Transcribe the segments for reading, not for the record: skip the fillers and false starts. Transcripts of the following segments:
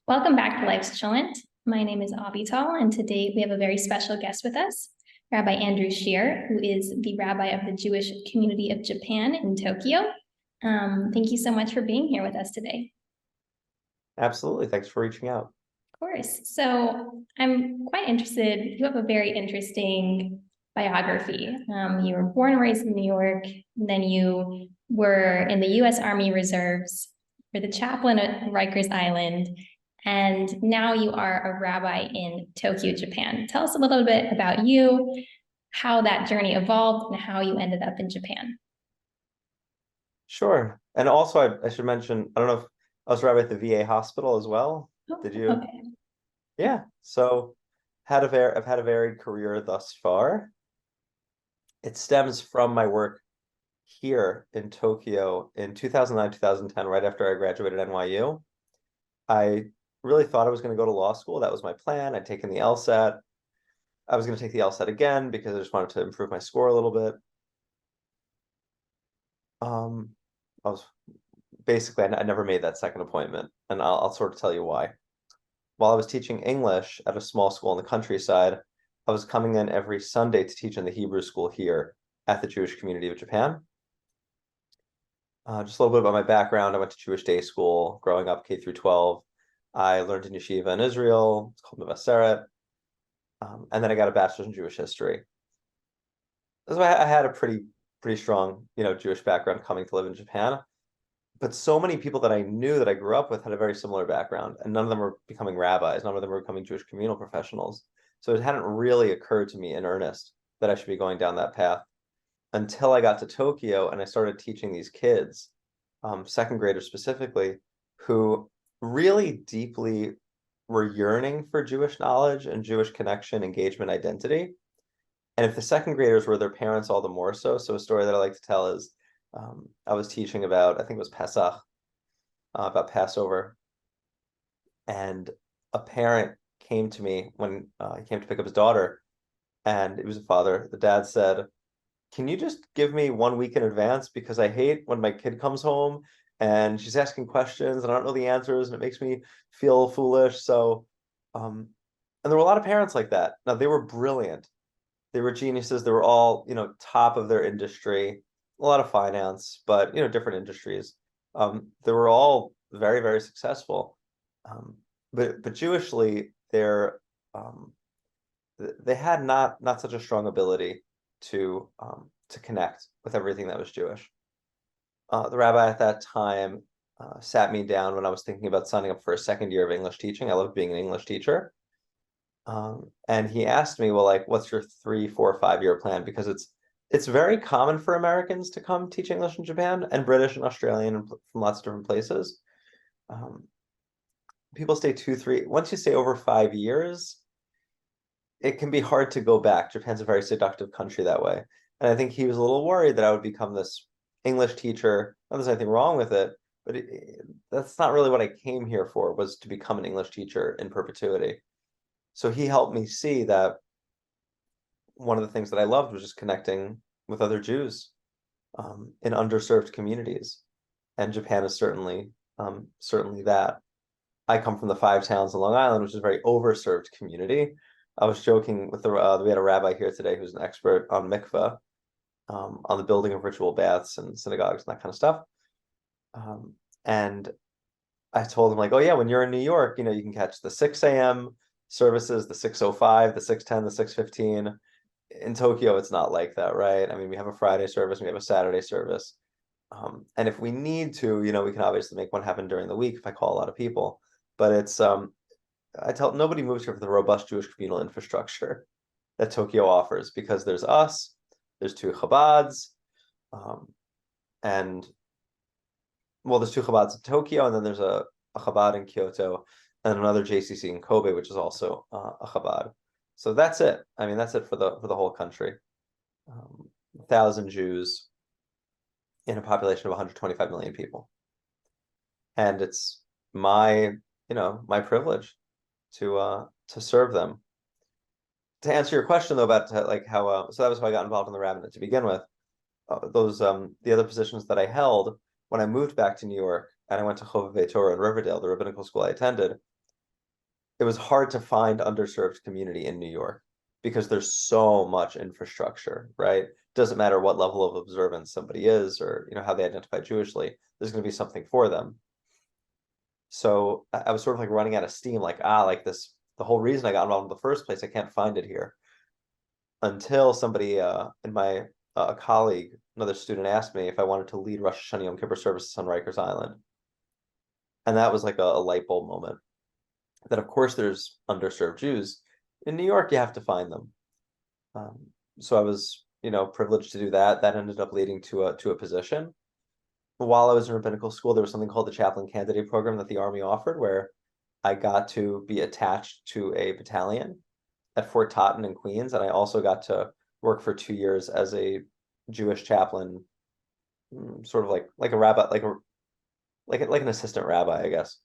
Welcome back to Life's Chillent. My name is Avital, and today we have a very special guest with us, Rabbi Andrew Scheer, who is the rabbi of the Jewish community of Japan in Tokyo. Thank you so much for being here with us today. Absolutely. Thanks for reaching out. Of course. So I'm quite interested. You have a very interesting biography. You were born and raised in New York, and then you were in the U.S. Army Reserves. You're the chaplain at Rikers Island, and now you are a rabbi in Tokyo, Japan. Tell us a little bit about you, how that journey evolved, and how you ended up in Japan. Sure. And also, I should mention, I don't know if I was rabbi at the VA hospital as well. Oh, Did you? okay. Yeah. So I've had a varied career thus far. It stems from my work here in Tokyo in 2009, 2010, right after I graduated NYU. I really thought I was going to go to law school. That was my plan. I'd taken the LSAT. I was going to take the LSAT again because I just wanted to improve my score a little bit. I was basically, I never made that second appointment, and I'll sort of tell you why. While I was teaching English at a small school in the countryside, I was coming in every Sunday to teach in the Hebrew school here at the Jewish community of Japan. Just a little bit about my background. I went to Jewish day school growing up, K through 12. I learned in yeshiva in Israel. It's called Mevaseret. And then I got a bachelor's in Jewish history. So I had a pretty strong, Jewish background coming to live in Japan. But so many people that I knew that I grew up with had a very similar background, and none of them were becoming rabbis. None of them were becoming Jewish communal professionals. So it hadn't really occurred to me in earnest that I should be going down that path until I got to Tokyo and I started teaching these kids, second graders specifically, who really deeply were yearning for Jewish knowledge and Jewish connection, engagement, identity. And if the second graders were their parents, all the more so. So a story that I like to tell is I was teaching about, I think it was Pesach, about Passover. And a parent came to me when he came to pick up his daughter, and it was a father. The dad said, "Can you just give me 1 week in advance? Because I hate when my kid comes home and she's asking questions and I don't know the answers and it makes me feel foolish." So, and there were a lot of parents like that. Now, they were brilliant. They were geniuses. They were all, top of their industry, a lot of finance, but, different industries. They were all very, very successful. But Jewishly, they had not such a strong ability to connect with everything that was Jewish. The rabbi at that time sat me down when I was thinking about signing up for a second year of English teaching. I love being an English teacher. And he asked me, well, like, what's your 3, 4, 5 year plan? Because it's very common for Americans to come teach English in Japan, and British and Australian and from lots of different places. People stay 2, 3. Once you stay over 5 years, it can be hard to go back. Japan's a very seductive country that way. And I think he was a little worried that I would become this English teacher. Not there's anything wrong with it, but that's not really what I came here for, was to become an English teacher in perpetuity. So he helped me see that one of the things that I loved was just connecting with other Jews in underserved communities. And Japan is certainly that. I come from the 5 towns in Long Island, which is a very overserved community. I was joking with we had a rabbi here today who's an expert on mikveh, on the building of ritual baths and synagogues and that kind of stuff. And I told him, like, oh yeah, when you're in New York, you can catch the 6 a.m. services, the 6:05, the 6:10, the 6:15. In Tokyo, it's not like that, right? I mean, we have a Friday service, we have a Saturday service. And if we need to, we can obviously make one happen during the week if I call a lot of people. But it's I tell nobody moves here for the robust Jewish communal infrastructure that Tokyo offers, because there's us, there's 2 Chabads, and well, there's 2 Chabads in Tokyo, and then there's a Chabad in Kyoto, and another JCC in Kobe, which is also a Chabad. So that's it. I mean, that's it for the whole country. 1,000 Jews in a population of 125 million people, and it's my privilege to serve them. To answer your question though about like how so that was how I got involved in the rabbinate to begin with. The other positions that I held when I moved back to New York and I went to Chovevei Torah in Riverdale, the rabbinical school I attended, it was hard to find underserved community in New York because there's so much infrastructure, right? Doesn't matter what level of observance somebody is or how they identify Jewishly, there's going to be something for them. So I was sort of like running out of steam, like this, the whole reason I got involved in the first place, I can't find it here. Until somebody in my colleague, another student, asked me if I wanted to lead Rosh Hashanah Yom Kippur services on Rikers Island. And that was like a light bulb moment. That of course there's underserved Jews. In New York, you have to find them. So I was, privileged to do that. That ended up leading to a position. While I was in rabbinical school, there was something called the chaplain candidate program that the Army offered, where I got to be attached to a battalion at Fort Totten in Queens, and I also got to work for 2 years as a Jewish chaplain, sort of like a rabbi, like an assistant rabbi, I guess,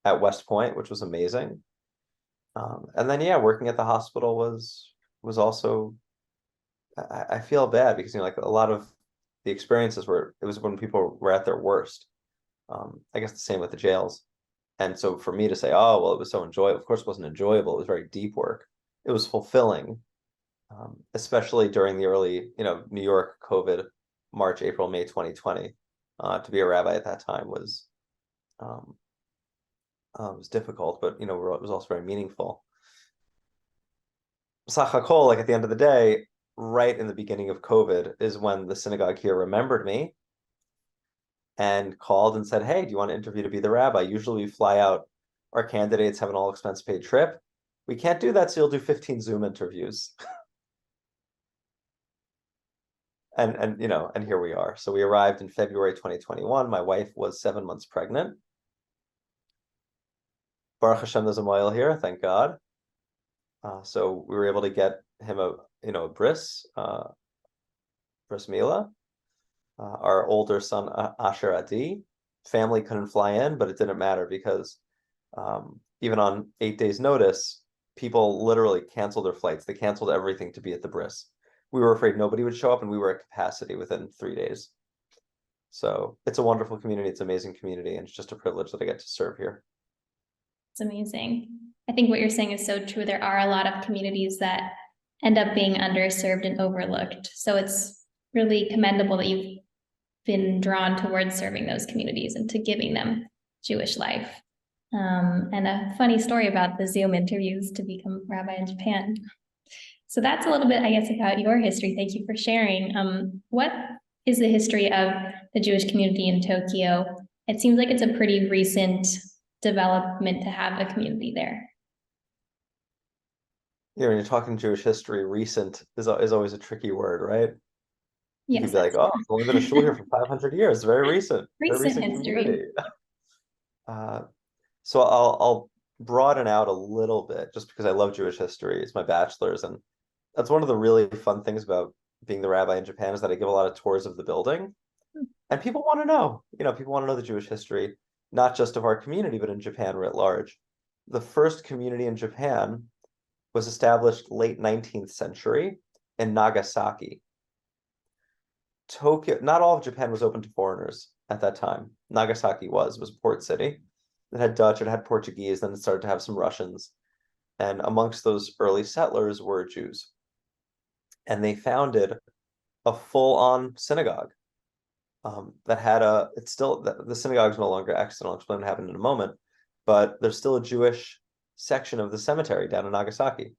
at West Point, which was amazing. And then working at the hospital was also, I feel bad because like a lot of the experiences it was when people were at their worst. I guess the same with the jails. And so for me to say, oh, well, it was so enjoyable, of course it wasn't enjoyable, it was very deep work. It was fulfilling, especially during the early, New York COVID, March, April, May 2020. To be a rabbi at that time was difficult, but it was also very meaningful. Sach HaKol, like at the end of the day, right in the beginning of COVID, is when the synagogue here remembered me and called and said, hey, do you want to interview to be the rabbi? Usually we fly out, our candidates have an all expense paid trip. We can't do that, so you'll do 15 Zoom interviews. And here we are. So we arrived in February 2021. My wife was 7 months pregnant. Baruch Hashem, there's a moil here, thank God. So we were able to get him a bris Mila. Our older son Asher Adi. Family couldn't fly in, but it didn't matter because even on 8 days' notice, people literally canceled their flights. They canceled everything to be at the bris. We were afraid nobody would show up, and we were at capacity within 3 days. So it's a wonderful community. It's an amazing community, and it's just a privilege that I get to serve here. It's amazing. I think what you're saying is so true. There are a lot of communities that end up being underserved and overlooked. So it's really commendable that you've been drawn towards serving those communities and to giving them Jewish life. And a funny story about the Zoom interviews to become rabbi in Japan. So that's a little bit, I guess, about your history. Thank you for sharing. What is the history of the Jewish community in Tokyo? It seems like it's a pretty recent development to have a community there. When you're talking Jewish history, recent is always a tricky word, right? Yes, you could be like, oh, it's only been a shul here for 500 years. Very recent. Very recent history. Community. So I'll broaden out a little bit just because I love Jewish history. It's my bachelor's, and that's one of the really fun things about being the rabbi in Japan is that I give a lot of tours of the building, and people want to know. People want to know the Jewish history, not just of our community, but in Japan writ large. The first community in Japan was established late 19th century in Nagasaki. Tokyo, not all of Japan was open to foreigners at that time. Nagasaki was a port city. It had Dutch, it had Portuguese, then it started to have some Russians. And amongst those early settlers were Jews. And they founded a full-on synagogue that had the synagogue is no longer extant. I'll explain what happened in a moment, but there's still a Jewish section of the cemetery down in Nagasaki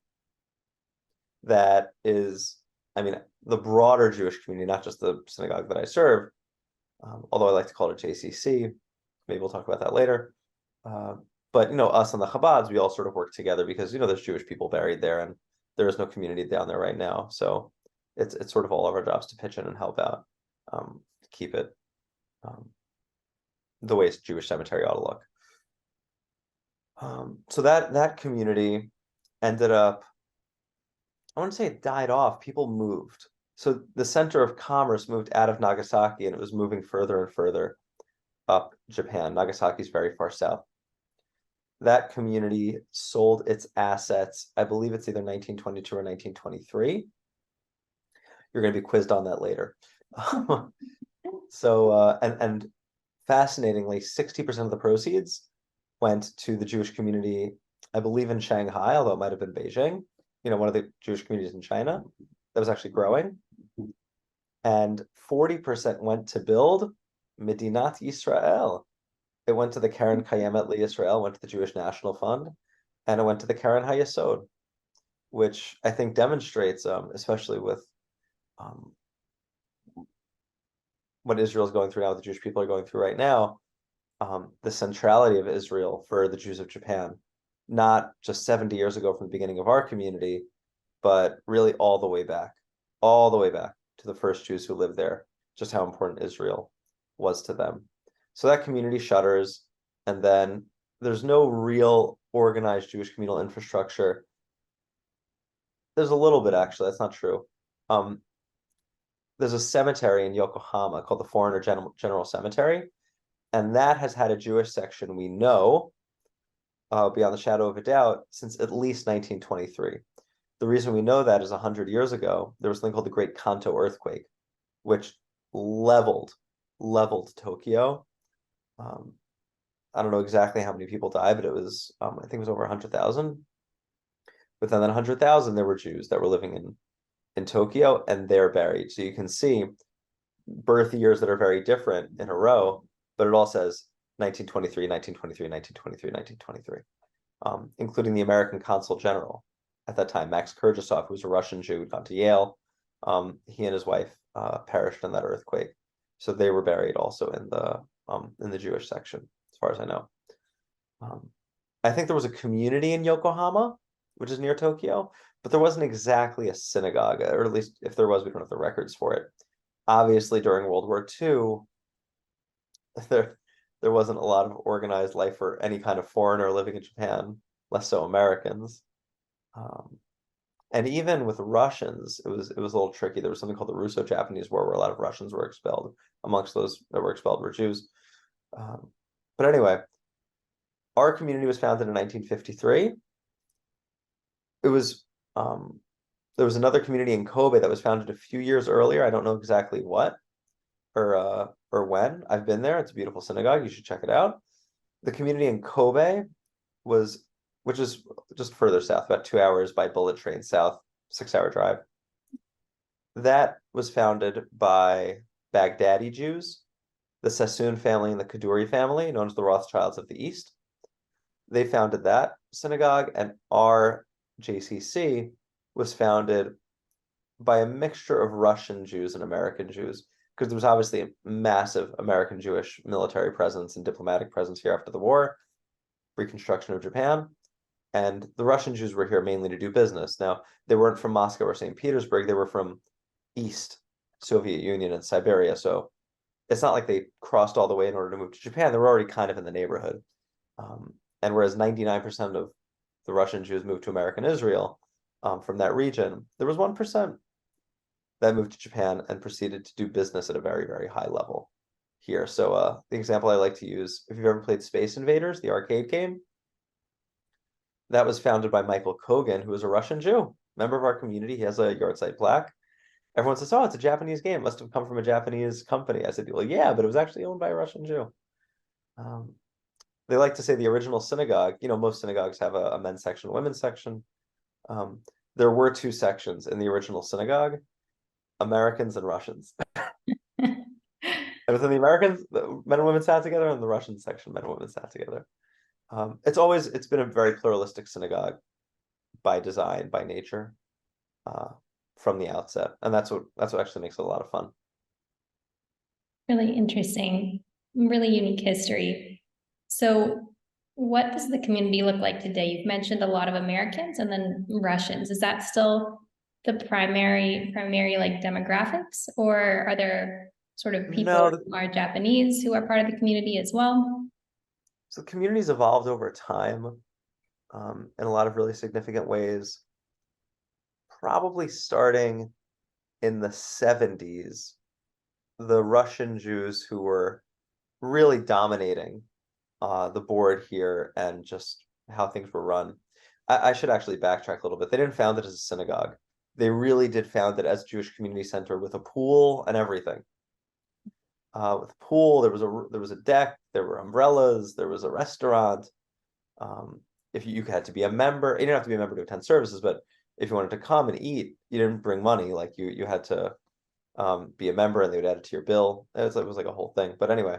that is, the broader Jewish community, not just the synagogue that I serve, although I like to call it JCC. Maybe we'll talk about that later. But us and the Chabads, we all sort of work together because there's Jewish people buried there, and there is no community down there right now. So it's sort of all of our jobs to pitch in and help out, to keep it the way a Jewish cemetery ought to look. So that community ended up, I wouldn't say it died off, people moved. So the center of commerce moved out of Nagasaki, and it was moving further and further up Japan. Nagasaki is very far south. That community sold its assets, I believe it's either 1922 or 1923. You're going to be quizzed on that later. So, and fascinatingly, 60% of the proceeds went to the Jewish community I believe in Shanghai, although it might have been Beijing, one of the Jewish communities in China that was actually growing. And 40% went to build Medinat Yisrael. It went to the Karen Kayemet LeYisrael, went to the Jewish National Fund, and it went to the Karen HaYesod, which I think demonstrates, especially with what Israel's going through now, what the Jewish people are going through right now, the centrality of Israel for the Jews of Japan, not just 70 years ago from the beginning of our community, but really all the way back to the first Jews who lived there, just how important Israel was to them. So that community shutters, and then there's no real organized Jewish communal infrastructure. There's a little bit, actually, that's not true. There's a cemetery in Yokohama called the Foreigner General Cemetery, and that has had a Jewish section, we know, beyond the shadow of a doubt, since at least 1923. The reason we know that is 100 years ago, there was something called the Great Kanto earthquake, which leveled Tokyo. I don't know exactly how many people died, but it was, I think it was over 100,000. Within that 100,000, there were Jews that were living in Tokyo, and they're buried. So you can see birth years that are very different in a row, but it all says 1923, 1923, 1923, 1923, including the American Consul General at that time, Max Kurgasov, who was a Russian Jew who'd gone to Yale. He and his wife perished in that earthquake. So they were buried also in the Jewish section, as far as I know. I think there was a community in Yokohama, which is near Tokyo, but there wasn't exactly a synagogue, or at least if there was, we don't have the records for it. Obviously, during World War II, there wasn't a lot of organized life for any kind of foreigner living in Japan, less so Americans. And even with Russians, it was a little tricky. There was something called the Russo-Japanese War, where a lot of Russians were expelled. Amongst those that were expelled were Jews. But anyway, our community was founded in 1953. It was there was another community in Kobe that was founded a few years earlier. I don't know exactly what or when. I've been there. It's a beautiful synagogue. You should check it out. The community in Kobe which is just further south, about 2 hours by bullet train south, 6-hour drive. That was founded by Baghdadi Jews, the Sassoon family and the Kaduri family, known as the Rothschilds of the East. They founded that synagogue, and our JCC was founded by a mixture of Russian Jews and American Jews, because there was obviously a massive American Jewish military presence and diplomatic presence here after the war, reconstruction of Japan. And the Russian Jews were here mainly to do business. Now, they weren't from Moscow or St. Petersburg. They were from East Soviet Union and Siberia. So it's not like they crossed all the way in order to move to Japan. They were already kind of in the neighborhood. And whereas 99% of the Russian Jews moved to American Israel from that region, there was 1% that moved to Japan and proceeded to do business at a very, very high level here. So the example I like to use, if you've ever played Space Invaders, the arcade game, that was founded by Michael Kogan, who is a Russian Jew, member of our community. He has a yahrzeit plaque. Everyone says, oh, it's a Japanese game. It must have come from a Japanese company. I said, well, yeah, but it was actually owned by a Russian Jew. They like to say the original synagogue, most synagogues have a men's section, a women's section. There were 2 sections in the original synagogue, Americans and Russians. And within the Americans, the men and women sat together, and the Russian section, men and women sat together. It's been a very pluralistic synagogue by design, by nature, from the outset. And that's what actually makes it a lot of fun. Really interesting, really unique history. So what does the community look like today? You've mentioned a lot of Americans and then Russians. Is that still the primary like demographics, or are there sort of people who are Japanese who are part of the community as well? So the community's evolved over time in a lot of really significant ways, probably starting in the 70s. The Russian Jews who were really dominating the board here and just how things were run. I should actually backtrack a little bit. They didn't found it as a synagogue. They really did found it as a Jewish community center with a pool and everything. With a pool, there was a deck, there were umbrellas, there was a restaurant. if you had to be a member, you didn't have to be a member to attend services, but if you wanted to come and eat, you didn't bring money. Like you had to be a member, and they would add it to your bill. It was like a whole thing. But anyway,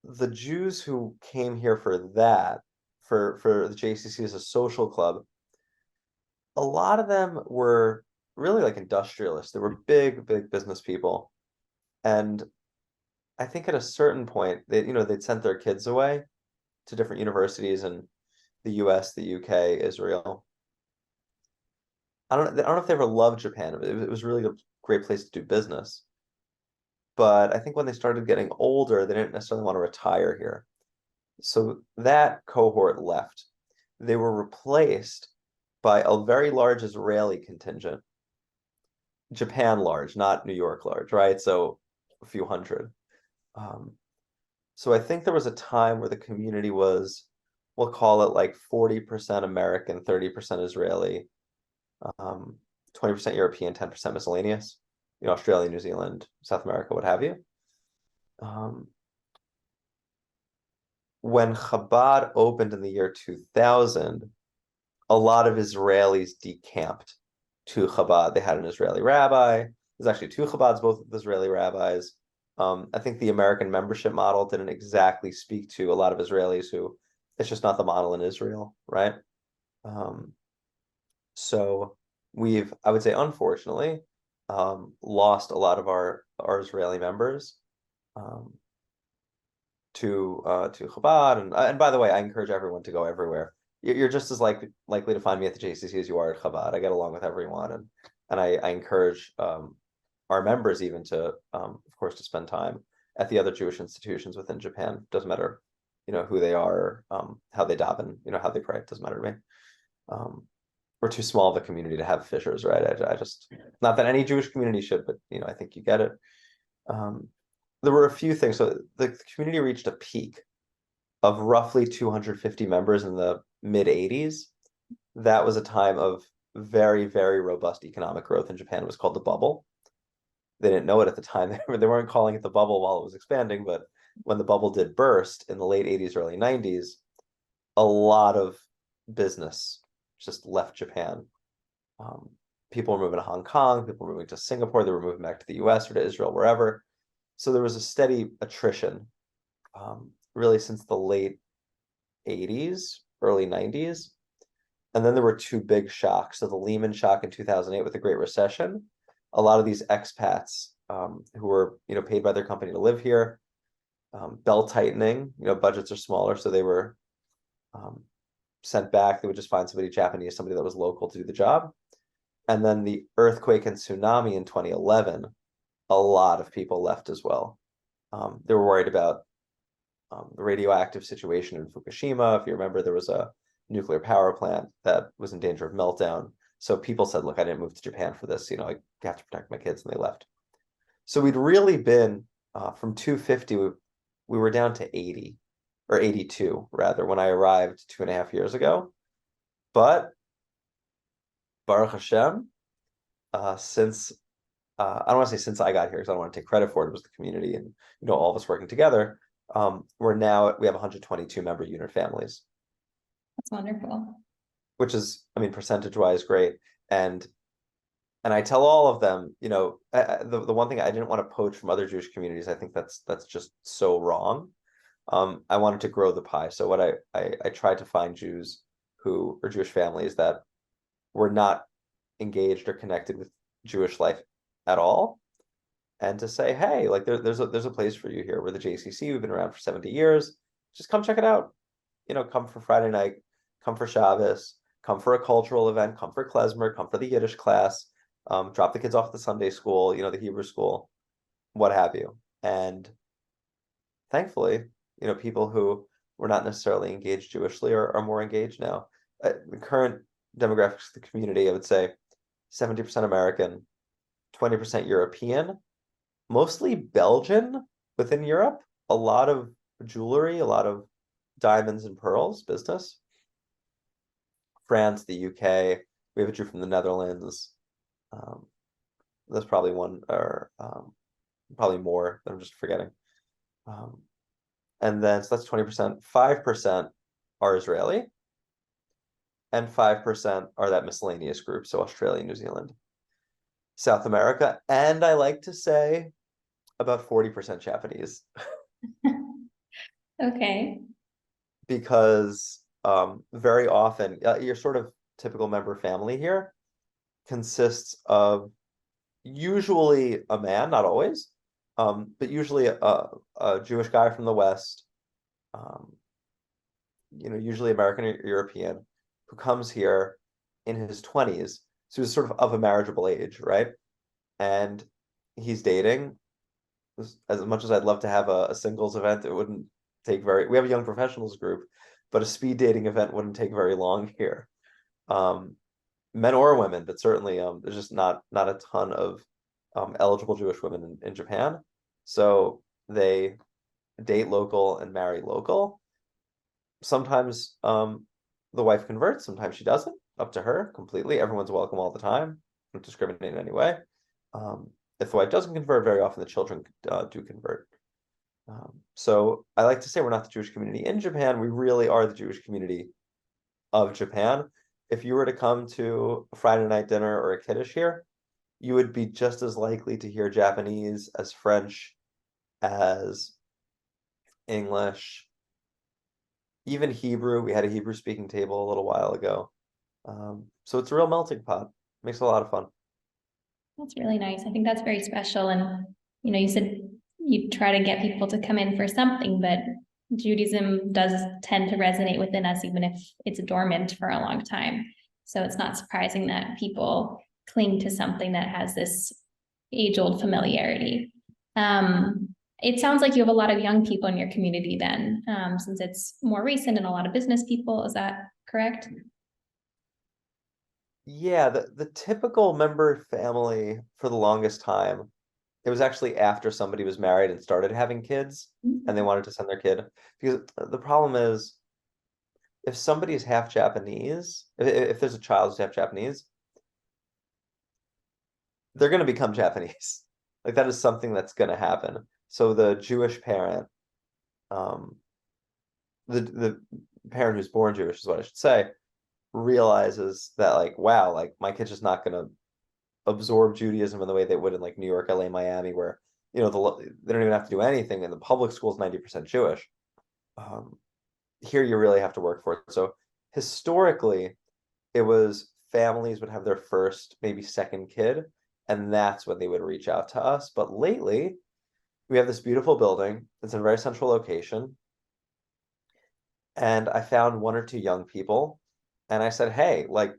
the Jews who came here for that, for the JCC as a social club, a lot of them were really like industrialists. They were big business people. And I think at a certain point, they'd sent their kids away to different universities in the US, the UK, Israel. I don't know if they ever loved Japan. It was really a great place to do business. But I think when they started getting older, they didn't necessarily want to retire here. So that cohort left. They were replaced by a very large Israeli contingent. Japan large, not New York large, right? So a few hundred. So I think there was a time where the community was, we'll call it like 40% American, 30% Israeli, 20% European, 10% miscellaneous, Australia, New Zealand, South America, what have you. When Chabad opened in the year 2000, a lot of Israelis decamped to Chabad. They had an Israeli rabbi. There's actually two Chabads, both with Israeli rabbis. I think the American membership model didn't exactly speak to a lot of Israelis who, it's just not the model in Israel, right? So we've, I would say, unfortunately, lost a lot of our Israeli members to Chabad, and by the way, I encourage everyone to go everywhere. You're just as likely to find me at the JCC as you are at Chabad. I get along with everyone, and I encourage our members even to, of course, to spend time at the other Jewish institutions within Japan. Doesn't matter, who they are, how they daven, how they pray. It doesn't matter to me. We're too small of a community to have fissures, right? I just, not that any Jewish community should, but I think you get it. There were a few things. So the community reached a peak of roughly 250 members in the mid 80s. That was a time of very robust economic growth in Japan. It was called the bubble. They didn't know it at the time. They weren't calling it the bubble while it was expanding, but when the bubble did burst in the late 80s, early 90s, a lot of business just left Japan. People were moving to Hong Kong, people were moving to Singapore, they were moving back to the US or to Israel, wherever. So there was a steady attrition, really since the late 80s, early 90s. And then there were two big shocks. So the Lehman shock in 2008 with the Great Recession, a lot of these expats who were paid by their company to live here, belt tightening, budgets are smaller, so they were sent back. They would just find somebody Japanese, somebody that was local to do the job. And then the earthquake and tsunami in 2011, a lot of people left as well. They were worried about the radioactive situation in Fukushima. If you remember, there was a nuclear power plant that was in danger of meltdown. So people said, look, I didn't move to Japan for this. I have to protect my kids, and they left. So we'd really been from 250, we were down to 80 or 82 rather when I arrived 2.5 years ago. But Baruch Hashem, since I don't want to say since I got here because I don't want to take credit for it. It was the community and all of us working together. We have 122 member unit families. That's wonderful. Which is, percentage-wise, great. And I tell all of them, the one thing I didn't want to poach from other Jewish communities. I think that's just so wrong. I wanted to grow the pie. So what I tried to find Jews who are Jewish families that were not engaged or connected with Jewish life at all, and to say, hey, like there's a place for you here. We're the JCC. We've been around for 70 years. Just come check it out. Come for Friday night, come for Shabbos, come for a cultural event, come for klezmer, come for the Yiddish class, drop the kids off at the Sunday school, the Hebrew school, what have you. And thankfully, people who were not necessarily engaged Jewishly are more engaged now. The current demographics of the community, I would say 70% American, 20% European, mostly Belgian within Europe, a lot of jewelry, a lot of diamonds and pearls business. France, the UK, we have a Jew from the Netherlands. There's probably one or probably more that I'm just forgetting. And then so that's 20%, 5% are Israeli, and 5% are that miscellaneous group, so Australia, New Zealand, South America, and I like to say about 40% Japanese. Okay. Because very often your sort of typical member family here consists of usually a man, not always, but usually a Jewish guy from the West, um, usually American or European, who comes here in his 20s. So he's sort of a marriageable age, right? And he's dating. As much as I'd love to have a singles event, it wouldn't take we have a young professionals group, but a speed dating event wouldn't take very long here. Men or women, but certainly there's just not a ton of eligible Jewish women in Japan. So they date local and marry local. Sometimes the wife converts, sometimes she doesn't. Up to her completely. Everyone's welcome all the time. Don't discriminate in any way. If the wife doesn't convert, very often the children do convert. So I like to say we're not the Jewish community in Japan. We really are the Jewish community of Japan. If you were to come to a Friday night dinner or a kiddush here, you would be just as likely to hear Japanese as French, as English, even Hebrew. We had a Hebrew speaking table a little while ago. So it's a real melting pot. Makes it a lot of fun. That's really nice. I think that's very special. And, you said you try to get people to come in for something, but Judaism does tend to resonate within us, even if it's dormant for a long time. So it's not surprising that people cling to something that has this age-old familiarity. It sounds like you have a lot of young people in your community then, since it's more recent and a lot of business people. Is that correct? Yeah, the typical member family for the longest time, it was actually after somebody was married and started having kids and they wanted to send their kid. Because the problem is, if somebody is half Japanese, if there's a child who's half Japanese, they're going to become Japanese. Like that is something that's going to happen. So the Jewish parent, the parent who's born Jewish is what I should say, realizes that like, wow, like my kid's just not going to absorb Judaism in the way they would in like New York, LA, Miami, where they don't even have to do anything, and the public school is 90% Jewish. Here you really have to work for it. So historically, it was families would have their first, maybe second kid, and that's when they would reach out to us. But lately, we have this beautiful building. It's in a very central location. And I found one or two young people, and I said, hey, like,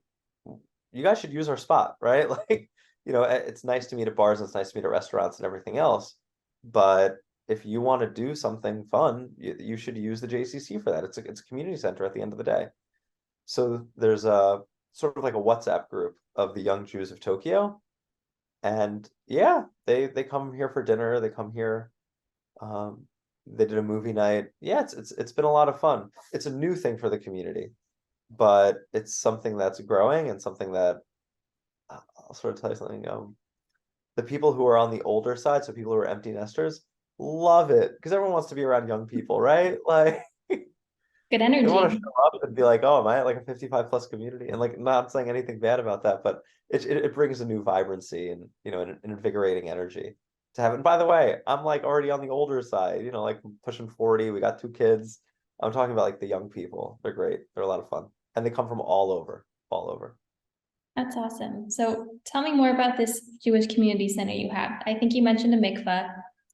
you guys should use our spot, right? Like, it's nice to meet at bars and it's nice to meet at restaurants and everything else. But if you want to do something fun, you should use the JCC for that. It's a community center at the end of the day. So there's a sort of like a WhatsApp group of the young Jews of Tokyo. And yeah, they come here for dinner. They come here. They did a movie night. Yeah, it's been a lot of fun. It's a new thing for the community, but it's something that's growing and something that I'll sort of tell you something. The people who are on the older side, so people who are empty nesters, love it because everyone wants to be around young people, right? Like Good they want to energy. show up and be like, oh, am I at like a 55 plus community? And like not saying anything bad about that, but it brings a new vibrancy and an invigorating energy to have. And by the way, I'm like already on the older side, like pushing 40. We got two kids. I'm talking about like the young people. They're great. They're a lot of fun. And they come from all over, all over. That's awesome. So tell me more about this Jewish community center you have. I think you mentioned a mikveh.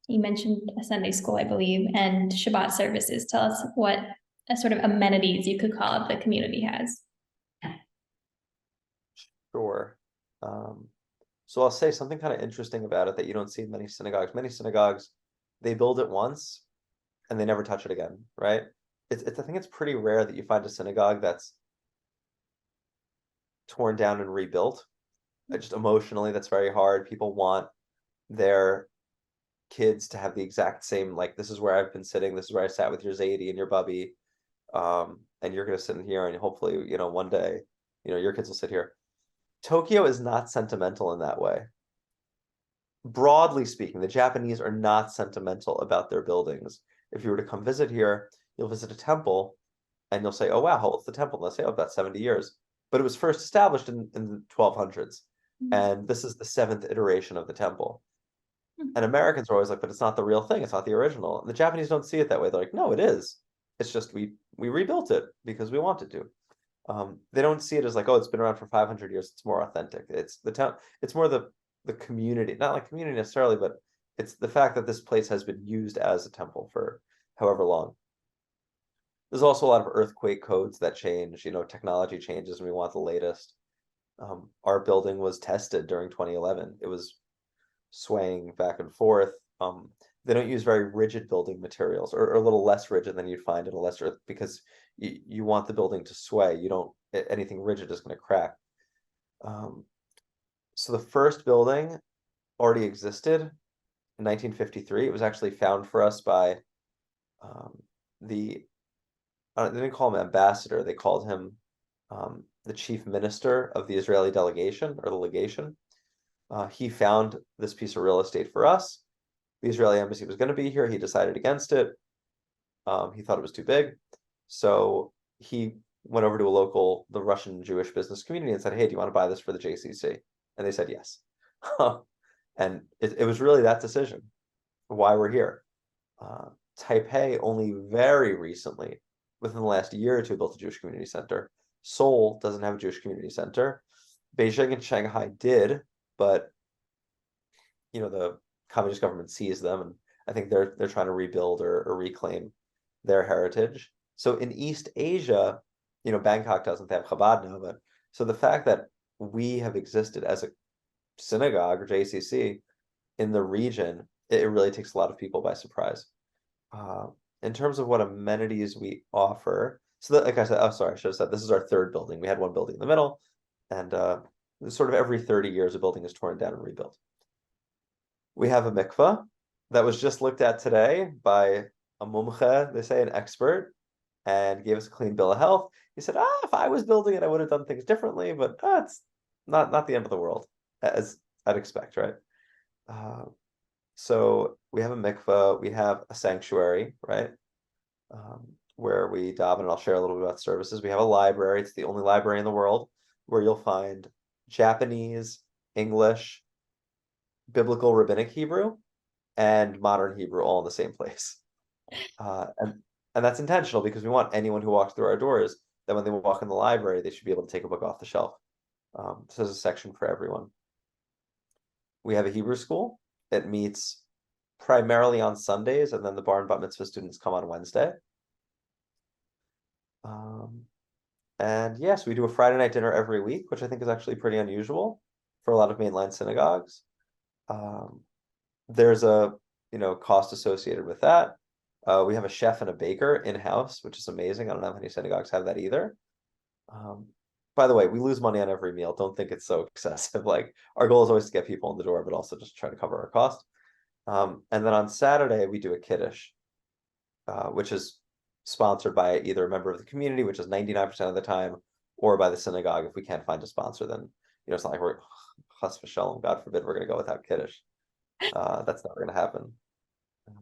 You mentioned a Sunday school, I believe, and Shabbat services. Tell us what sort of amenities you could call it the community has. Sure. So I'll say something kind of interesting about it that you don't see in many synagogues. Many synagogues, they build it once and they never touch it again, right? I think it's pretty rare that you find a synagogue that's torn down and rebuilt. Just emotionally, that's very hard. People want their kids to have the exact same, like, this is where I've been sitting, this is where I sat with your Zadie and your Bubby, and you're going to sit in here, and hopefully, one day, your kids will sit here. Tokyo is not sentimental in that way. Broadly speaking, the Japanese are not sentimental about their buildings. If you were to come visit here, you'll visit a temple, and you'll say, oh wow, how old's the temple? And they'll say, oh, about 70 years. But it was first established in the 1200s. And this is the 7th iteration of the temple. And Americans are always like, but it's not the real thing. It's not the original. And the Japanese don't see it that way. They're like, no, it is. It's just we rebuilt it because we wanted to. They don't see it as like, oh, it's been around for 500 years. It's more authentic. It's the town. It's more the community, not like community necessarily, but it's the fact that this place has been used as a temple for however long. There's also a lot of earthquake codes that change. Technology changes, and we want the latest. Our building was tested during 2011. It was swaying back and forth. They don't use very rigid building materials, or a little less rigid than you'd find in a lesser, because you want the building to sway. You don't, anything rigid is going to crack. So the first building already existed in 1953. It was actually found for us by they didn't call him ambassador. They called him the chief minister of the Israeli delegation, or the legation. He found this piece of real estate for us. The Israeli embassy was going to be here. He decided against it. He thought it was too big. So he went over to the Russian Jewish business community and said, hey, do you want to buy this for the JCC? And they said yes. And it was really that decision, why we're here. Taipei only very recently, within the last year or two, built a Jewish community center. Seoul doesn't have a Jewish community center. Beijing and Shanghai did, but the communist government seized them, and I think they're trying to rebuild or reclaim their heritage. So in East Asia, Bangkok doesn't have Chabad now, but so the fact that we have existed as a synagogue or JCC in the region, it really takes a lot of people by surprise. In terms of what amenities we offer, so that, like I said, oh sorry, I should have said this is our third building. We had one building in the middle, and sort of every 30 years a building is torn down and rebuilt. We have a mikveh that was just looked at today by a mumche, they say, an expert, and gave us a clean bill of health. He said, if I was building it, I would have done things differently, but it's not the end of the world, as I'd expect, right? So we have a mikveh, we have a sanctuary, right? Where we daven, and I'll share a little bit about services. We have a library. It's the only library in the world where you'll find Japanese, English, biblical rabbinic Hebrew, and modern Hebrew all in the same place. And that's intentional because we want anyone who walks through our doors, that when they walk in the library, they should be able to take a book off the shelf. So there's a section for everyone. We have a Hebrew school. It meets primarily on Sundays, and then the bar and bat mitzvah students come on Wednesday. And yes, we do a Friday night dinner every week, which I think is actually pretty unusual for a lot of mainline synagogues. There's a cost associated with that. We have a chef and a baker in-house, which is amazing. I don't know how many synagogues have that either. By the way, we lose money on every meal. Don't think it's so excessive. Like, our goal is always to get people in the door, but also just try to cover our cost. And then on Saturday, we do a kiddush, which is sponsored by either a member of the community, which is 99% of the time, or by the synagogue. If we can't find a sponsor, then it's not like we're chas v'shalom, God forbid, we're going to go without kiddush. That's never going to happen,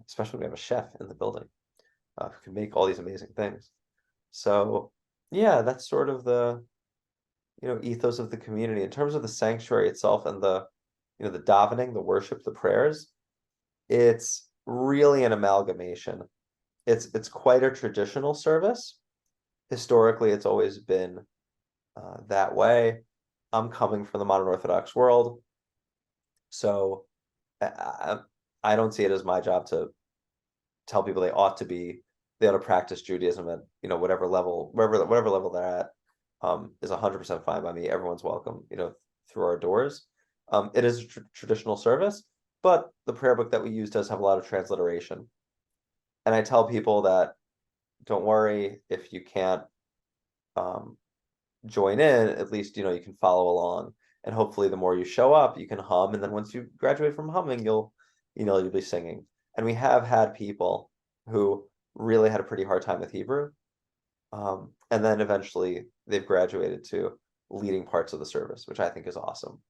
especially when we have a chef in the building who can make all these amazing things. So yeah, that's sort of the ethos of the community. In terms of the sanctuary itself and the the davening, the worship, the prayers, it's really an amalgamation. It's quite a traditional service. Historically, it's always been that way. I'm coming from the modern Orthodox world, so I don't see it as my job to tell people they ought to practice Judaism at whatever level, whatever level they're at, is 100% fine by me. Everyone's welcome through our doors. It is a traditional service, but the prayer book that we use does have a lot of transliteration. And I tell people that don't worry if you can't join in, at least you can follow along, and hopefully the more you show up, you can hum, and then once you graduate from humming, you'll be singing. And we have had people who really had a pretty hard time with Hebrew, and then eventually they've graduated to leading parts of the service, which I think is awesome.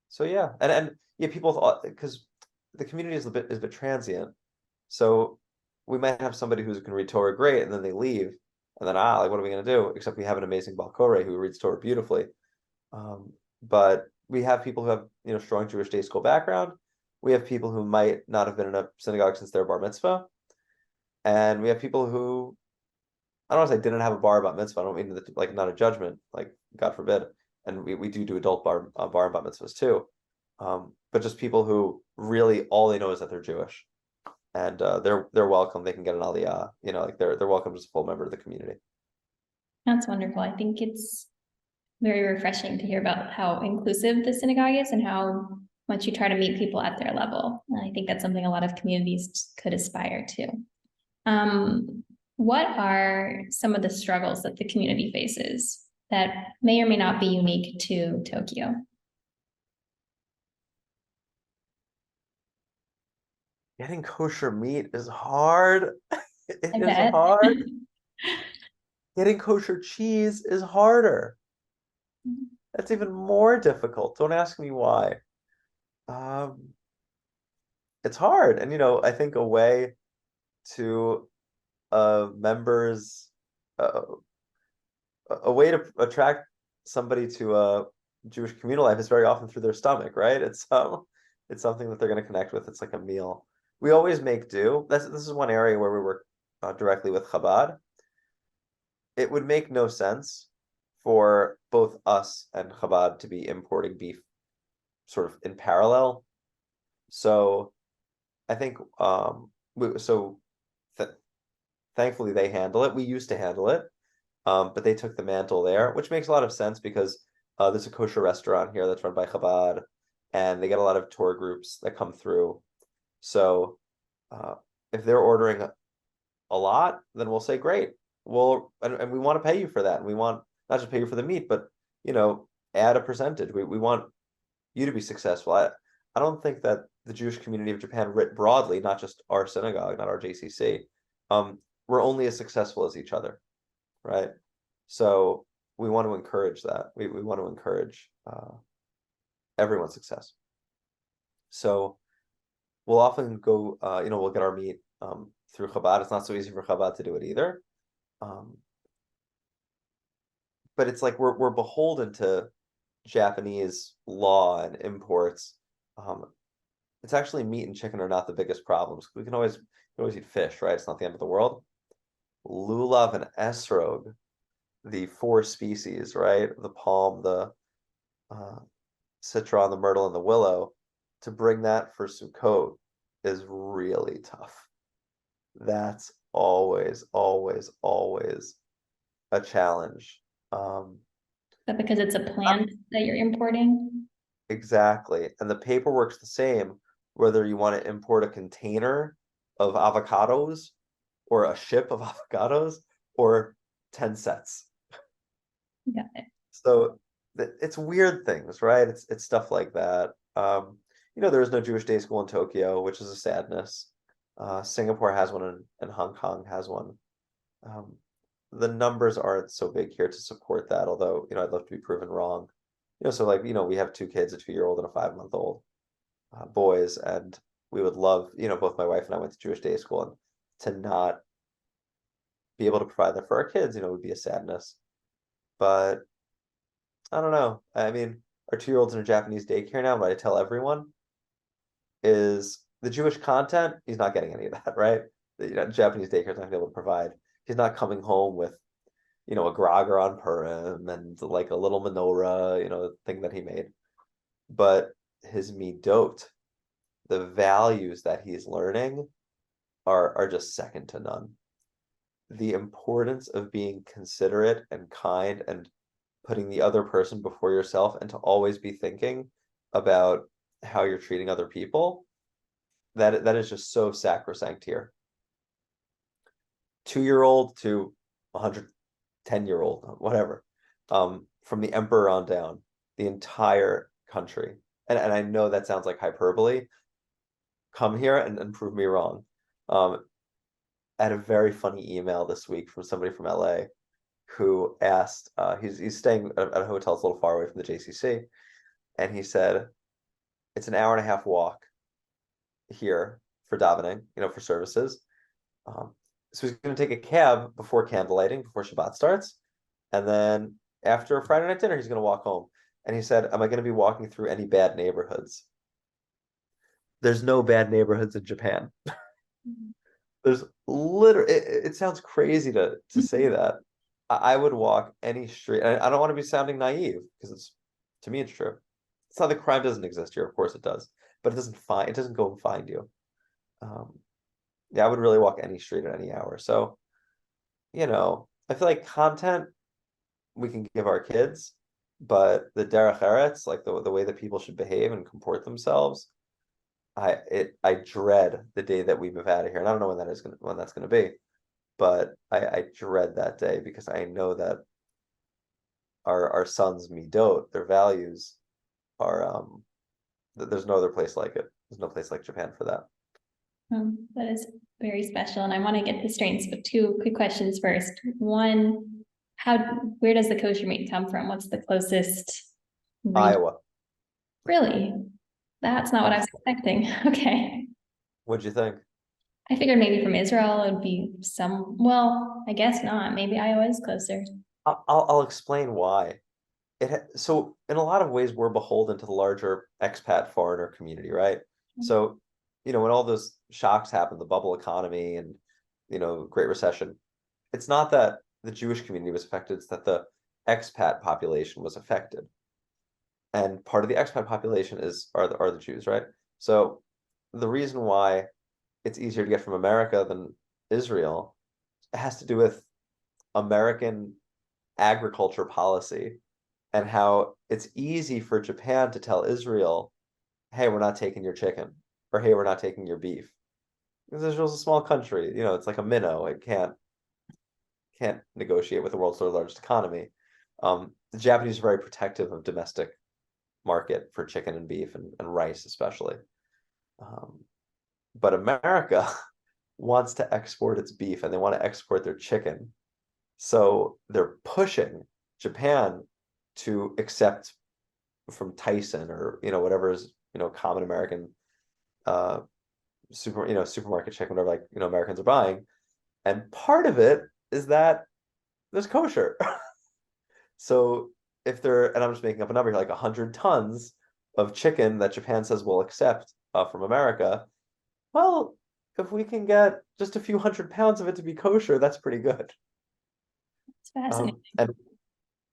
So yeah, and yeah, people thought, because the community is a bit transient, so we might have somebody who can read Torah great, and then they leave, and then like, what are we going to do? Except we have an amazing Baal Koreh who reads Torah beautifully. But we have people who have strong Jewish day school background. We have people who might not have been in a synagogue since their bar mitzvah, and we have people who, I don't want to say didn't have a bar bat mitzvah. I don't mean like not a judgment, like God forbid. And we do adult bar and bat mitzvahs too, but just people who really all they know is that they're Jewish, and they're welcome. They can get an aliyah. Like they're welcome as a full member of the community. That's wonderful. I think it's very refreshing to hear about how inclusive the synagogue is and how much you try to meet people at their level. And I think that's something a lot of communities could aspire to. What are some of the struggles that the community faces that may or may not be unique to Tokyo? Getting kosher meat is hard. It is bet. hard. Getting kosher cheese is harder. That's even more difficult. Don't ask me why. It's hard. And I think a way to members, a way to attract somebody to a Jewish communal life is very often through their stomach, right? It's something that they're going to connect with. It's like a meal. We always make do. This is one area where we work directly with Chabad. It would make no sense for both us and Chabad to be importing beef sort of in parallel. So I think thankfully they handle it. We used to handle it, but they took the mantle there, which makes a lot of sense because there's a kosher restaurant here that's run by Chabad, and they get a lot of tour groups that come through. So if they're ordering a lot, then we'll say great. And we want to pay you for that. And we want not just pay you for the meat, but add a percentage. We want you to be successful. I don't think that the Jewish community of Japan writ broadly, not just our synagogue, not our JCC, we're only as successful as each other, right? So we want to encourage that. We want to encourage everyone's success. So we'll often go, we'll get our meat through Chabad. It's not so easy for Chabad to do it either. But it's like we're beholden to Japanese law and imports. It's actually meat and chicken are not the biggest problems. We can always eat fish, right? It's not the end of the world. Lulav and esrog, the 4 species, right? The palm, the citron, the myrtle, and the willow, to bring that for Sukkot is really tough. That's always, always, always a challenge. Is that because it's a plant that you're importing? Exactly. And the paperwork's the same, whether you want to import a container of avocados or a ship of avocados or 10 sets. Got it. So it's weird things, right? It's stuff like that. There is no Jewish day school in Tokyo, which is a sadness. Singapore has one and Hong Kong has one. The numbers aren't so big here to support that, although, I'd love to be proven wrong. So like, we have 2 kids, a 2-year-old and a 5-month-old boys, and we would love, both my wife and I went to Jewish day school, and to not be able to provide that for our kids, would be a sadness. But I don't know. I mean, our 2-year-old's in a Japanese daycare now. What I tell everyone is the Jewish content, he's not getting any of that, right? Japanese daycare's not gonna be able to provide. He's not coming home with, a grogger on Purim and like a little menorah, thing that he made. But his midot, the values that he's learning are just second to none. The importance of being considerate and kind and putting the other person before yourself, and to always be thinking about how you're treating other people, that is just so sacrosanct here. 2-year-old to 110-year-old, whatever, from the emperor on down, the entire country. And I know that sounds like hyperbole. Come here and prove me wrong. I had a very funny email this week from somebody from LA who asked, he's staying at a hotel that's a little far away from the JCC, and he said, it's an hour and a half walk here for davening, for services. So he's going to take a cab before candlelighting, before Shabbat starts. And then after Friday night dinner, he's going to walk home. And he said, am I going to be walking through any bad neighborhoods? There's no bad neighborhoods in Japan. There's literally, it sounds crazy to say that. I would walk any street. I don't want to be sounding naive because to me, it's true. It's not that crime doesn't exist here. Of course it does, but it doesn't go and find you. Um, yeah, I would really walk any street at any hour. So, I feel like content we can give our kids, but the derech eretz, like the way that people should behave and comport themselves, I dread the day that we move out of here. And I don't know when that's gonna be, but I dread that day because I know that our sons' midot, their values are there's no other place like it. There's no place like Japan for that. That is very special, and I want to get this straight. So, two quick questions first. One, where does the kosher meat come from? What's the closest region? Iowa. Really? That's not what I was expecting. Okay. What'd you think? I figured maybe from Israel it would be well, I guess not. Maybe Iowa is closer. I'll explain why. So in a lot of ways, we're beholden to the larger expat foreigner community, right? So, when all those shocks happened, the bubble economy and, Great Recession, it's not that the Jewish community was affected, it's that the expat population was affected. And part of the expat population are the Jews, right? So the reason why it's easier to get from America than Israel has to do with American agriculture policy and how it's easy for Japan to tell Israel, hey, we're not taking your chicken, or hey, we're not taking your beef. Because Israel's a small country, it's like a minnow. It can't negotiate with the world's third largest economy. The Japanese are very protective of domestic market for chicken and beef and rice, especially. But America wants to export its beef and they want to export their chicken. So they're pushing Japan to accept from Tyson or whatever is common American supermarket chicken, whatever Americans are buying. And part of it is that there's kosher. So if and I'm just making up a number, like 100 tons of chicken that Japan says will accept from America, well, if we can get just a few 100 pounds of it to be kosher, that's pretty good. It's fascinating.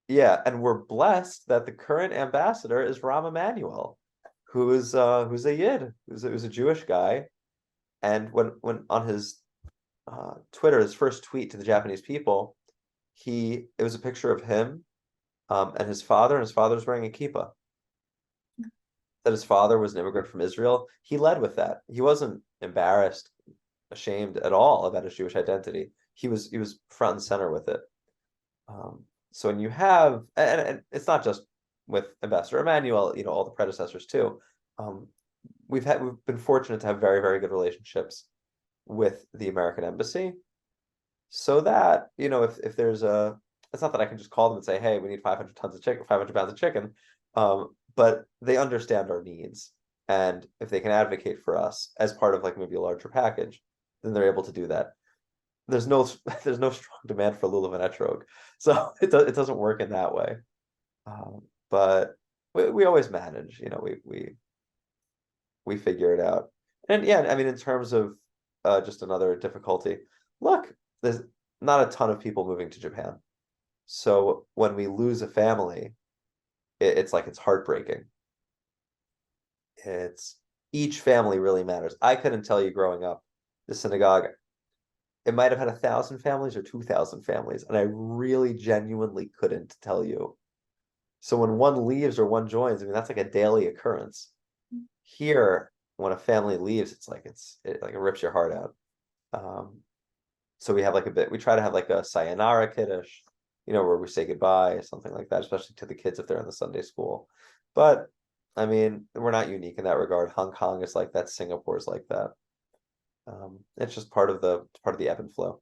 And we're blessed that the current ambassador is Rahm Emanuel, who's a Yid, who's a Jewish guy. And when on his Twitter, his first tweet to the Japanese people, it was a picture of him and his father's wearing a kippah. That his father was an immigrant from Israel. He led with that. He wasn't embarrassed, ashamed at all about his Jewish identity. He was front and center with it. So when you have, and it's not just with Ambassador Emmanuel, all the predecessors too. We've been fortunate to have very, very good relationships with the American embassy, so that if there's it's not that I can just call them and say, hey, we need 500 tons of chicken, 500 pounds of chicken, but they understand our needs, and if they can advocate for us as part of like maybe a larger package, then they're able to do that. There's no strong demand for lulav and etrog, so it doesn't work in that way. But we always manage, we figure it out. And yeah, I mean, in terms of just another difficulty, look, there's not a ton of people moving to Japan. So when we lose a family, it's heartbreaking. Each family really matters. I couldn't tell you growing up, the synagogue, it might have had 1,000 families or 2,000 families, and I really genuinely couldn't tell you. So when one leaves or one joins, I mean, that's like a daily occurrence. Here, when a family leaves, it rips your heart out. So we have we try to have like a sayonara kiddush, where we say goodbye, something like that, especially to the kids if they're in the Sunday school. But I mean, we're not unique in that regard. Hong Kong is like that. Singapore is like that. It's just part of the ebb and flow.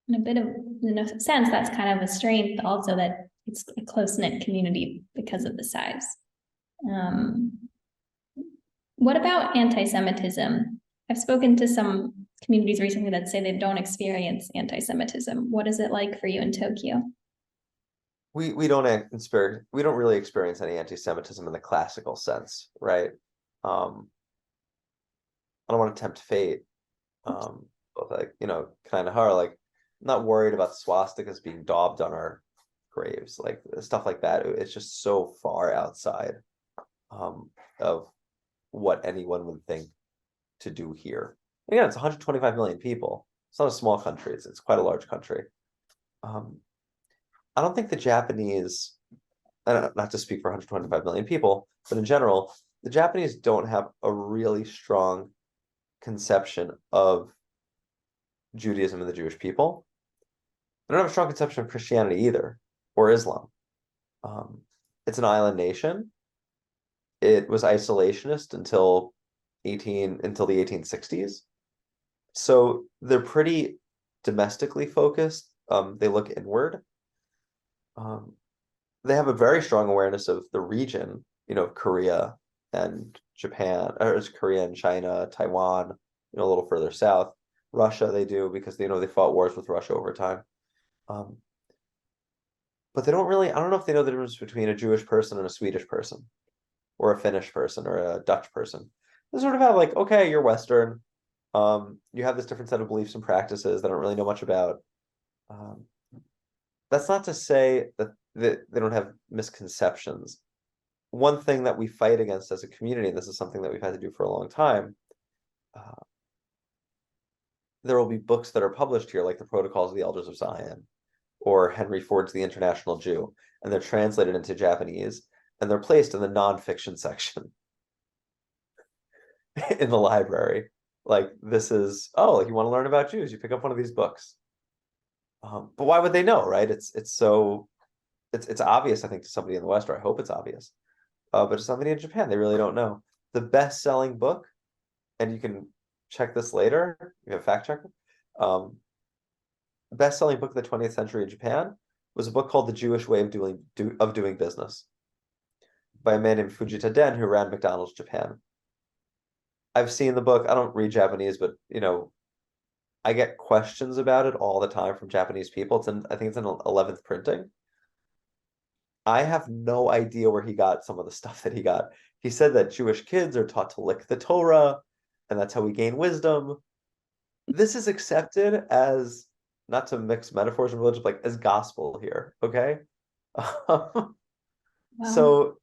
In a bit of, in a sense, that's kind of a strength also, that it's a close-knit community because of the size. What about anti-Semitism? I've spoken to some communities recently that say they don't experience anti-Semitism. What is it like for you in Tokyo? We don't really experience any anti-Semitism in the classical sense, right? I don't want to tempt fate. But like, kind of hard. Like, I'm not worried about swastikas being daubed on our graves, like stuff like that. It's just so far outside of what anyone would think to do here. Again, it's 125 million people. It's not a small country. It's quite a large country. I don't think the Japanese, not to speak for 125 million people, but in general, the Japanese don't have a really strong conception of Judaism and the Jewish people. They don't have a strong conception of Christianity either, or Islam. It's an island nation. It was isolationist until the 1860s. So they're pretty domestically focused. They look inward. They have a very strong awareness of the region, Korea and Japan, or Korea and China, Taiwan, a little further south. Russia, they do because they fought wars with Russia over time. But they don't really, I don't know if they know the difference between a Jewish person and a Swedish person, or a Finnish person, or a Dutch person. They sort of have like, okay, you're Western. You have this different set of beliefs and practices that I don't really know much about. That's not to say that they don't have misconceptions. One thing that we fight against as a community, and this is something that we've had to do for a long time, there will be books that are published here, like the Protocols of the Elders of Zion, or Henry Ford's The International Jew, and they're translated into Japanese, and they're placed in the nonfiction section in the library. Like, this is, like, you want to learn about Jews, you pick up one of these books. But why would they know, right? It's obvious, I think, to somebody in the West, or I hope it's obvious. But to somebody in Japan, they really don't know. The best-selling book, and you can check this later, you have a fact checker. Best-selling book of the 20th century in Japan was a book called The Jewish Way of Doing Business by a man named Fujita Den, who ran McDonald's Japan. I've seen the book. I don't read Japanese, but I get questions about it all the time from Japanese people. I think it's in 11th printing. I have no idea where he got some of the stuff that he got. He said that Jewish kids are taught to lick the Torah, and that's how we gain wisdom. This is accepted as, not to mix metaphors and religion, like as gospel here, okay? Wow. So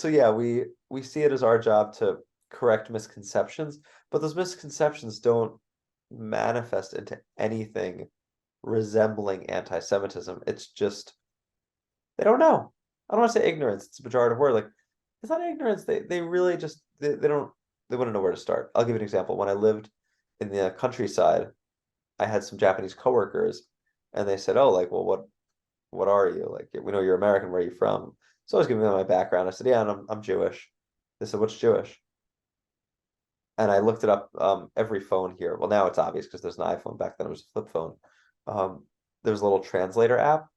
yeah, we see it as our job to correct misconceptions, but those misconceptions don't manifest into anything resembling anti-Semitism. It's just, they don't know. I don't want to say ignorance, it's a pejorative word. Like, it's not ignorance. They really just, they wouldn't know where to start. I'll give you an example. When I lived in the countryside, I had some Japanese coworkers, and they said, "Oh, like, well, what are you? Like, we know you're American. Where are you from?" So I was giving them my background. I said, "Yeah, and I'm Jewish." They said, "What's Jewish?" And I looked it up. Every phone here. Well, now it's obvious because there's an iPhone. Back then it was a flip phone. There's a little translator app,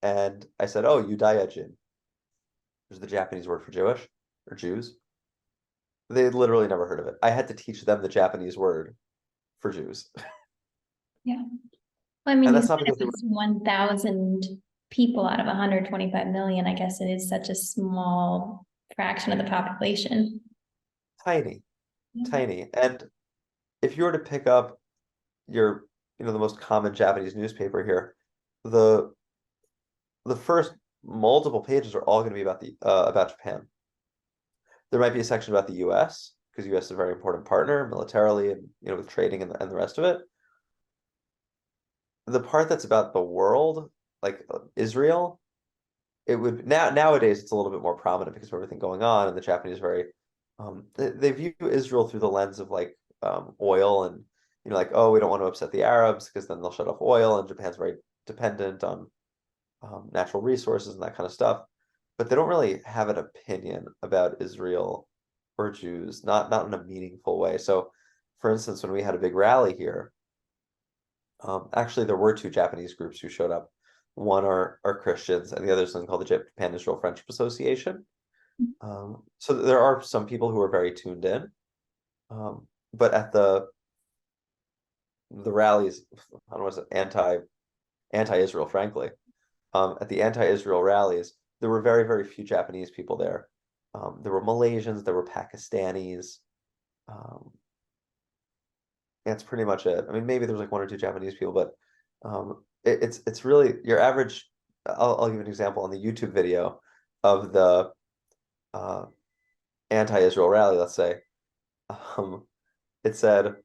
and I said, "Oh, Yudaya-jin," which is the Japanese word for Jewish or Jews. They had literally never heard of it. I had to teach them the Japanese word for Jews. Yeah. Well, I mean, And you that's said not it because they were was 1,000 people out of 125 million. I guess it is such a small fraction of the population. tiny, Yeah. tiny. And if you were to pick up your, the most common Japanese newspaper here, the first multiple pages are all going to be about Japan. There might be a section about the U.S. because U.S. is a very important partner militarily and with trading and the rest of it. The part that's about the world, like Israel, it would nowadays it's a little bit more prominent because of everything going on, and the Japanese very they view Israel through the lens of like oil, and like, oh, we don't want to upset the Arabs because then they'll shut off oil, and Japan's very dependent on natural resources and that kind of stuff. But they don't really have an opinion about Israel or Jews, not in a meaningful way. So, for instance, when we had a big rally here, actually there were two Japanese groups who showed up. One are Christians, and the other is something called the Japan Israel Friendship Association. So there are some people who are very tuned in. but at the rallies, I don't know what's anti-Israel, frankly. At the anti-Israel rallies, there were very, very few Japanese people there. There were Malaysians, there were Pakistanis. That's pretty much it. I mean, maybe there was like one or two Japanese people, but it's really your average. I'll give an example on the YouTube video of the uh, anti-Israel rally. Let's say it said,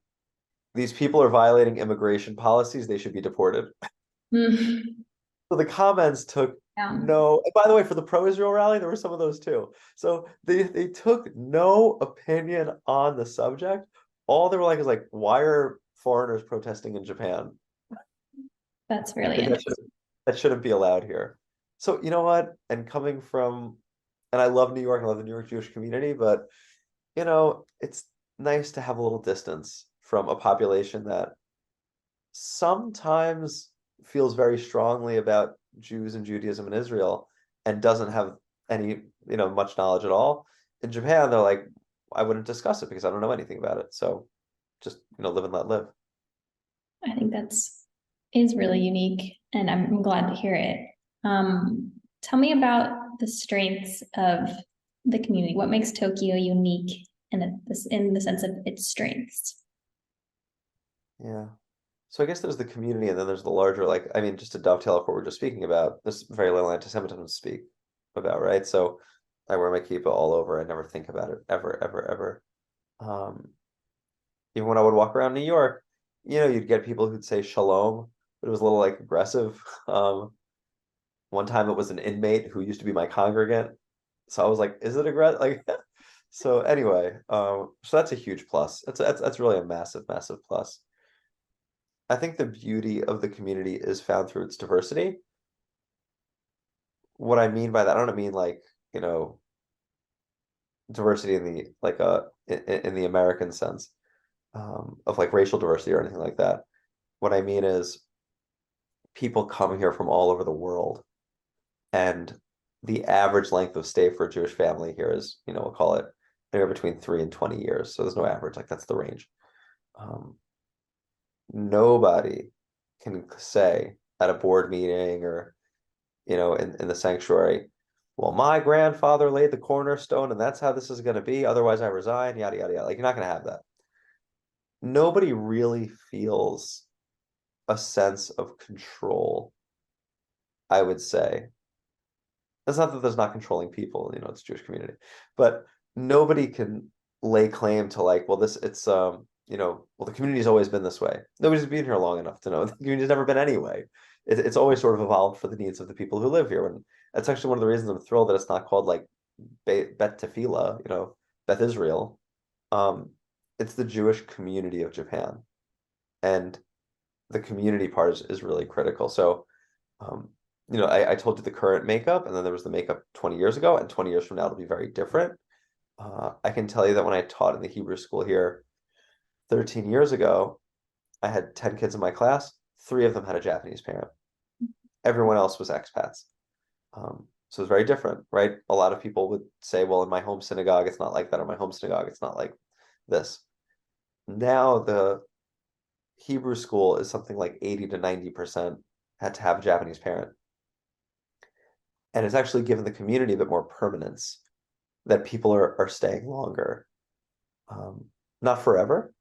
"These people are violating immigration policies. They should be deported." Mm. So the comments took Yeah. no. And by the way, for the pro-Israel rally, there were some of those too. So they took no opinion on the subject. All they were like is like, why are foreigners protesting in Japan? That's really Like interesting. that shouldn't be allowed here. So you know what? And coming from, and I love New York, I love the New York Jewish community, but it's nice to have a little distance from a population that sometimes feels very strongly about Jews and Judaism in Israel and doesn't have any, much knowledge at all. In Japan, they're like, I wouldn't discuss it because I don't know anything about it. So just, live and let live. I think is really unique, and I'm glad to hear it. Tell me about the strengths of the community. What makes Tokyo unique in the sense of its strengths? Yeah. So I guess there's the community and then there's the larger, like, I mean, just to dovetail off what we're just speaking about, there's very little anti-Semitism to speak about, right? So I wear my kippah all over. I never think about it ever, ever, ever. Um, Even when I would walk around New York, you'd get people who'd say shalom, but it was a little like aggressive. One time it was an inmate who used to be my congregant. So I was like, is it aggressive? Like, so anyway, so that's a huge plus. That's really a massive, massive plus. I think the beauty of the community is found through its diversity. What I mean by that, I don't mean like, diversity in the like in the American sense, of like racial diversity or anything like that. What I mean is people come here from all over the world, and the average length of stay for a Jewish family here is, we'll call it anywhere between 3 and 20 years. So there's no average, like that's the range. Um, Nobody can say at a board meeting or, in the sanctuary, well, my grandfather laid the cornerstone and that's how this is going to be. Otherwise, I resign, yada, yada, yada. Like, you're not going to have that. Nobody really feels a sense of control, I would say. It's not that there's not controlling people, it's a Jewish community, but nobody can lay claim to like, well, well, the community's always been this way. Nobody's been here long enough to know the community's never been anyway. It's always sort of evolved for the needs of the people who live here. And that's actually one of the reasons I'm thrilled that it's not called like Bet Tefillah, Beth Israel. Um, it's the Jewish community of Japan. And the community part is really critical. So, um, I told you the current makeup, and then there was the makeup 20 years ago, and 20 years from now it'll be very different. I can tell you that when I taught in the Hebrew school here 13 years ago, I had 10 kids in my class. 3 of them had a Japanese parent. Everyone else was expats. So it's very different, right? A lot of people would say, well, in my home synagogue, it's not like that. Or my home synagogue, it's not like this. Now the Hebrew school is something like 80 to 90% had to have a Japanese parent. And it's actually given the community a bit more permanence, that people are staying longer. Um, Not forever.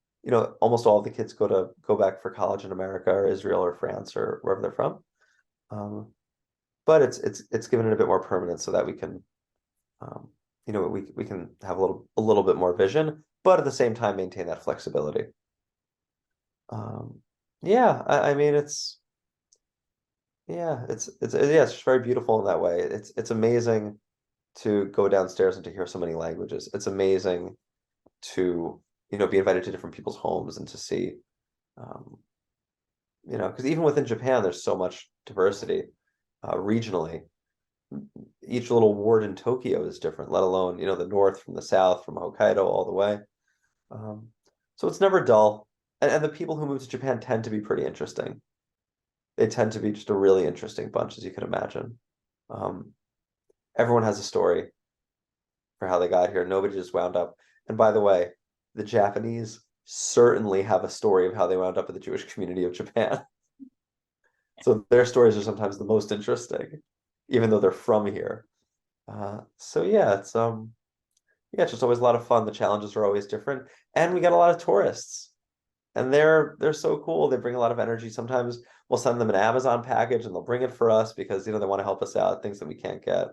Almost all of the kids go back for college in America or Israel or France or wherever they're from. But it's given it a bit more permanence so that we can, we can have a little bit more vision, but at the same time maintain that flexibility. Yeah, I mean it's just very beautiful in that way. It's amazing to go downstairs and to hear so many languages. It's amazing to, be invited to different people's homes and to see, um, because even within Japan, there's so much diversity, regionally. Each little ward in Tokyo is different, let alone, the north from the south, from Hokkaido all the way. Um, so it's never dull. And the people who move to Japan tend to be pretty interesting. They tend to be just a really interesting bunch, as you can imagine. Um, Everyone has a story for how they got here. Nobody just wound up. And by the way, the Japanese certainly have a story of how they wound up in the Jewish community of Japan. So their stories are sometimes the most interesting, even though they're from here. So yeah, it's just always a lot of fun. The challenges are always different, and we get a lot of tourists, and they're so cool. They bring a lot of energy. Sometimes we'll send them an Amazon package, and they'll bring it for us because they want to help us out, things that we can't get.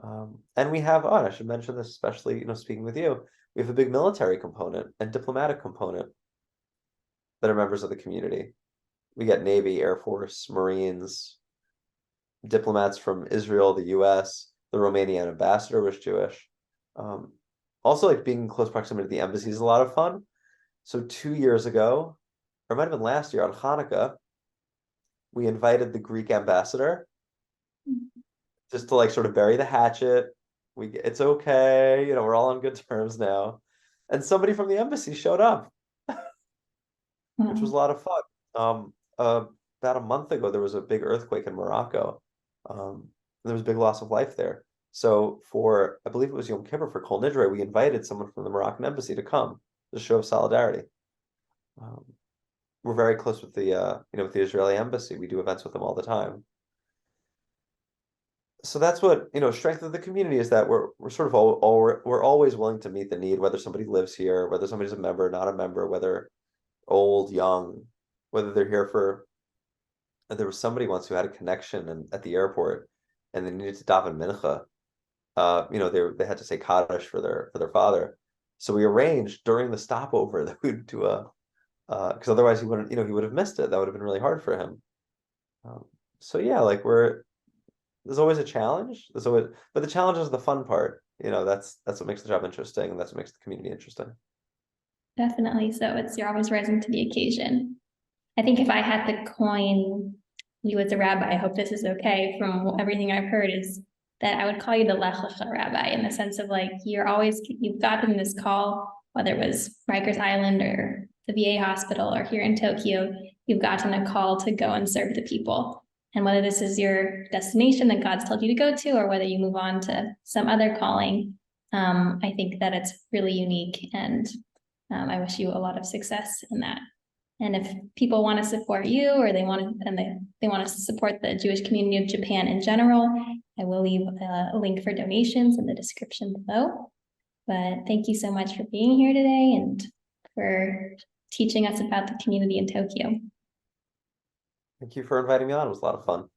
And we have, and I should mention this, especially speaking with you, we have a big military component and diplomatic component that are members of the community. We get Navy, Air Force, Marines, diplomats from Israel, the US, the Romanian ambassador was Jewish. Also, like being in close proximity to the embassy is a lot of fun. So 2 years ago, or it might have been last year on Hanukkah, we invited the Greek ambassador just to like sort of bury the hatchet. It's okay, we're all on good terms now. And somebody from the embassy showed up, which was a lot of fun. About a month ago, there was a big earthquake in Morocco. There was a big loss of life there. So for, I believe it was Yom Kippur, for Kol Nidre, we invited someone from the Moroccan embassy to come, to show solidarity. We're very close with the with the Israeli embassy. We do events with them all the time. So that's what, strength of the community is, that we're sort of we're always willing to meet the need, whether somebody lives here, whether somebody's a member, not a member, whether old, young, whether they're here for. There was somebody once who had a connection at the airport, and they needed to daven mincha. They had to say Kaddish for their father. So we arranged during the stopover that we'd do because otherwise he wouldn't, he would have missed it. That would have been really hard for him. So yeah, like there's always a challenge. But the challenge is the fun part. That's what makes the job interesting, and that's what makes the community interesting. Definitely. So you're always rising to the occasion. I think if I had to coin you as a rabbi, I hope this is okay from everything I've heard, is that I would call you the Lech Lecha rabbi, in the sense of like, you've gotten this call, whether it was Rikers Island or the VA hospital or here in Tokyo, you've gotten a call to go and serve the people. And whether this is your destination that God's told you to go to, or whether you move on to some other calling, I think that it's really unique, and I wish you a lot of success in that. And if people want to support you, or they want to support the Jewish community of Japan in general, I will leave a link for donations in the description below. But thank you so much for being here today and for teaching us about the community in Tokyo. Thank you for inviting me on. It was a lot of fun.